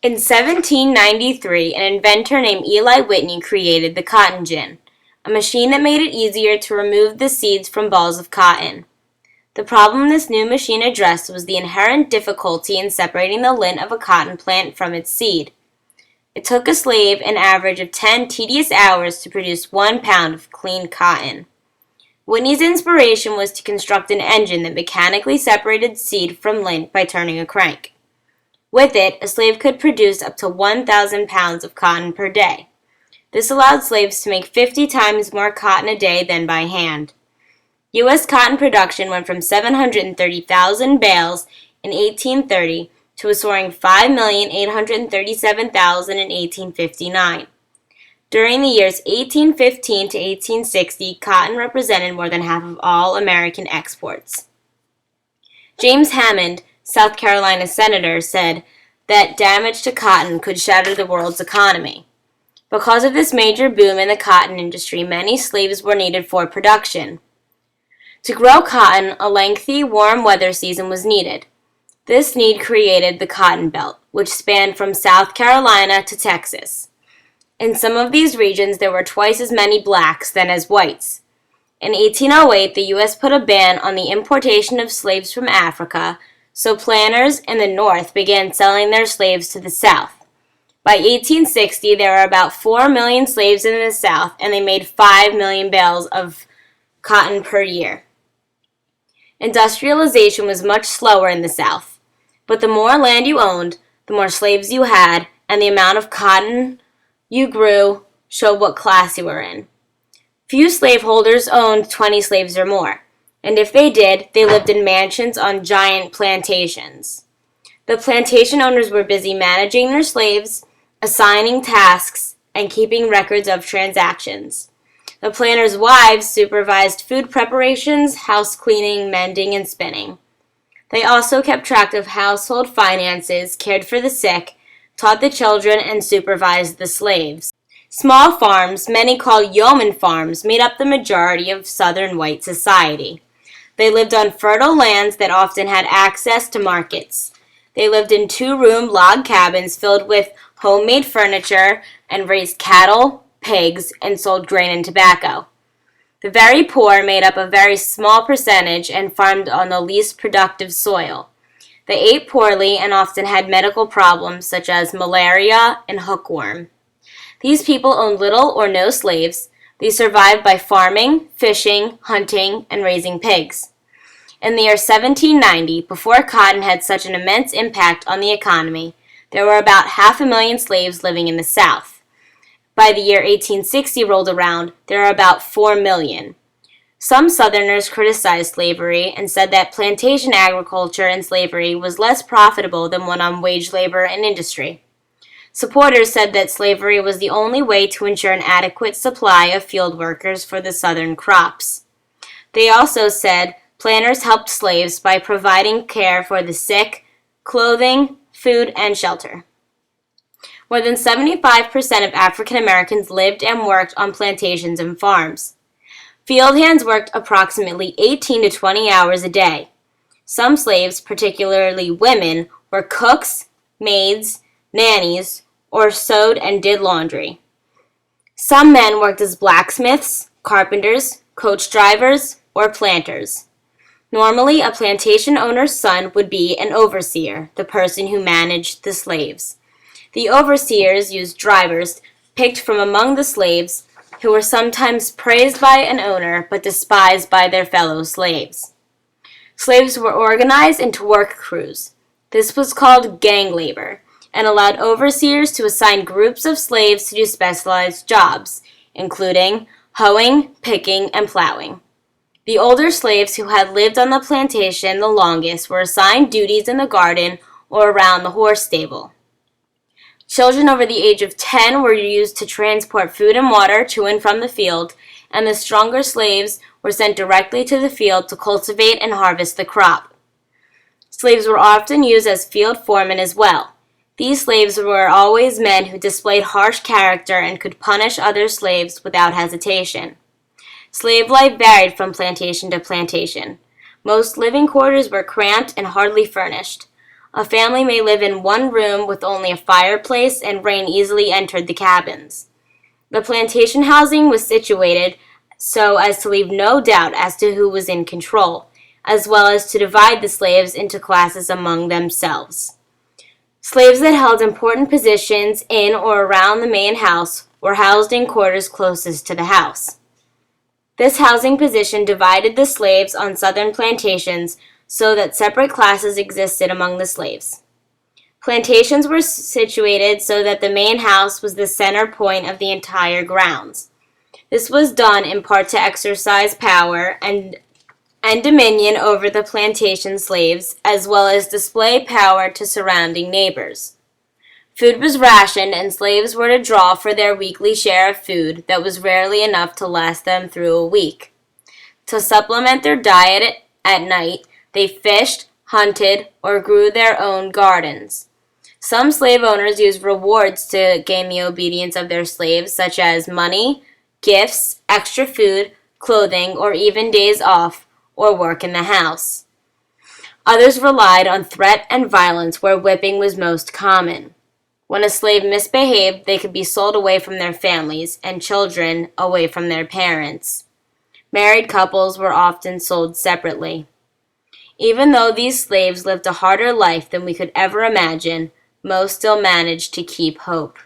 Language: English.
In 1793, an inventor named Eli Whitney created the cotton gin, a machine that made it easier to remove the seeds from balls of cotton. The problem this new machine addressed was the inherent difficulty in separating the lint of a cotton plant from its seed. It took a slave an average of 10 tedious hours to produce 1 pound of clean cotton. Whitney's inspiration was to construct an engine that mechanically separated seed from lint by turning a crank. With it, a slave could produce up to 1,000 pounds of cotton per day. This allowed slaves to make 50 times more cotton a day than by hand. U.S. cotton production went from 730,000 bales in 1830 to a soaring 5,837,000 in 1859. During the years 1815 to 1860, cotton represented more than half of all American exports. James Hammond, South Carolina senator, said that damage to cotton could shatter the world's economy. Because of this major boom in the cotton industry, many slaves were needed for production. To grow cotton, a lengthy, warm weather season was needed. This need created the Cotton Belt, which spanned from South Carolina to Texas. In some of these regions, there were twice as many blacks than as whites. In 1808, the U.S. put a ban on the importation of slaves from Africa, so planters in the North began selling their slaves to the South. By 1860, there were about 4 million slaves in the South, and they made 5 million bales of cotton per year. Industrialization was much slower in the South, but the more land you owned, the more slaves you had, and the amount of cotton you grew showed what class you were in. Few slaveholders owned 20 slaves or more, and if they did, they lived in mansions on giant plantations. The plantation owners were busy managing their slaves, assigning tasks, and keeping records of transactions. The planters' wives supervised food preparations, house cleaning, mending, and spinning. They also kept track of household finances, cared for the sick, taught the children, and supervised the slaves. Small farms, many called yeoman farms, made up the majority of Southern white society. They lived on fertile lands that often had access to markets. They lived in 2-room log cabins filled with homemade furniture and raised cattle, pigs, and sold grain and tobacco. The very poor made up a very small percentage and farmed on the least productive soil. They ate poorly and often had medical problems such as malaria and hookworm. These people owned little or no slaves. They survived by farming, fishing, hunting, and raising pigs. In the year 1790, before cotton had such an immense impact on the economy, there were about 500,000 slaves living in the South. By the year 1860 rolled around, there were about 4 million. Some Southerners criticized slavery and said that plantation agriculture and slavery was less profitable than one on wage labor and industry. Supporters said that slavery was the only way to ensure an adequate supply of field workers for the Southern crops. They also said planters helped slaves by providing care for the sick, clothing, food, and shelter. More than 75% of African Americans lived and worked on plantations and farms. Field hands worked approximately 18 to 20 hours a day. Some slaves, particularly women, were cooks, maids, nannies, or sewed and did laundry. Some men worked as blacksmiths, carpenters, coach drivers, or planters. Normally, a plantation owner's son would be an overseer, the person who managed the slaves. The overseers used drivers picked from among the slaves, who were sometimes praised by an owner but despised by their fellow slaves. Slaves were organized into work crews. This was called gang labor, and allowed overseers to assign groups of slaves to do specialized jobs, including hoeing, picking, and plowing. The older slaves who had lived on the plantation the longest were assigned duties in the garden or around the horse stable. Children over the age of 10 were used to transport food and water to and from the field, and the stronger slaves were sent directly to the field to cultivate and harvest the crop. Slaves were often used as field foremen as well. These slaves were always men who displayed harsh character and could punish other slaves without hesitation. Slave life varied from plantation to plantation. Most living quarters were cramped and hardly furnished. A family may live in one room with only a fireplace, and rain easily entered the cabins. The plantation housing was situated so as to leave no doubt as to who was in control, as well as to divide the slaves into classes among themselves. Slaves that held important positions in or around the main house were housed in quarters closest to the house. This housing position divided the slaves on southern plantations so that separate classes existed among the slaves. Plantations were situated so that the main house was the center point of the entire grounds. This was done in part to exercise power and dominion over the plantation slaves, as well as display power to surrounding neighbors. Food was rationed, and slaves were to draw for their weekly share of food that was rarely enough to last them through a week. To supplement their diet at night, they fished, hunted, or grew their own gardens. Some slave owners used rewards to gain the obedience of their slaves, such as money, gifts, extra food, clothing, or even days off or work in the house. Others relied on threat and violence, where whipping was most common. When a slave misbehaved, they could be sold away from their families, and children away from their parents. Married couples were often sold separately. Even though these slaves lived a harder life than we could ever imagine, most still managed to keep hope.